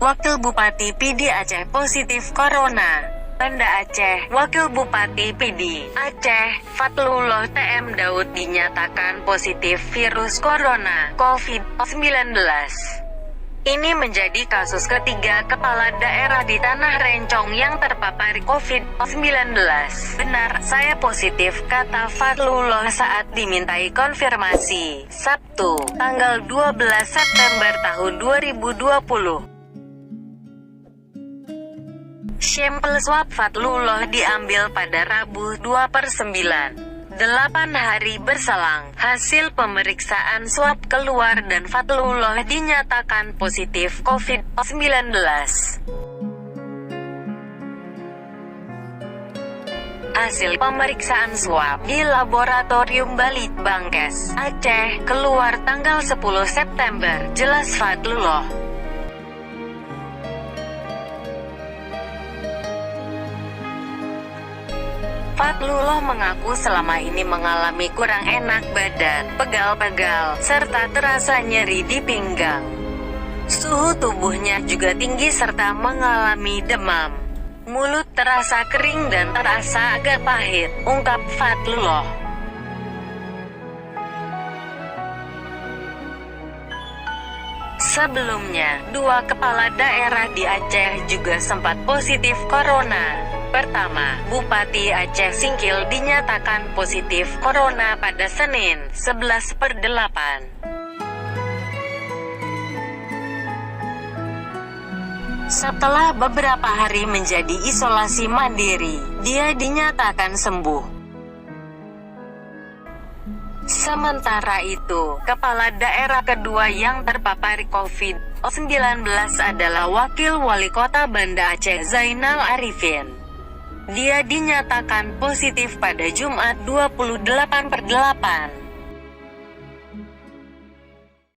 Wakil Bupati PD Aceh positif corona. Banda Aceh, Wakil Bupati PD Aceh, Fatlullah TM Daud dinyatakan positif virus corona COVID-19. Ini menjadi kasus ketiga kepala daerah di Tanah Rencong yang terpapar COVID-19. Benar, saya positif, kata Fatlullah saat dimintai konfirmasi, Sabtu, tanggal 12 September tahun 2020. Sampel swab Fatlullah diambil pada Rabu 2/9. 8 hari berselang, hasil pemeriksaan swab keluar dan Fatlullah dinyatakan positif COVID-19. Hasil pemeriksaan swab di Laboratorium Balitbangkes, Aceh, keluar tanggal 10 September, jelas Fatlullah. Fatlullah mengaku selama ini mengalami kurang enak badan, pegal-pegal, serta terasa nyeri di pinggang. Suhu tubuhnya juga tinggi serta mengalami demam. Mulut terasa kering dan terasa agak pahit, ungkap Fatlullah. Sebelumnya, 2 kepala daerah di Aceh juga sempat positif corona. Pertama, Bupati Aceh Singkil dinyatakan positif corona pada Senin, 11/8. Setelah beberapa hari menjadi isolasi mandiri, dia dinyatakan sembuh. Sementara itu, kepala daerah kedua yang terpapar COVID-19 adalah Wakil Wali Kota Banda Aceh Zainal Arifin. Dia dinyatakan positif pada Jumat 28/8.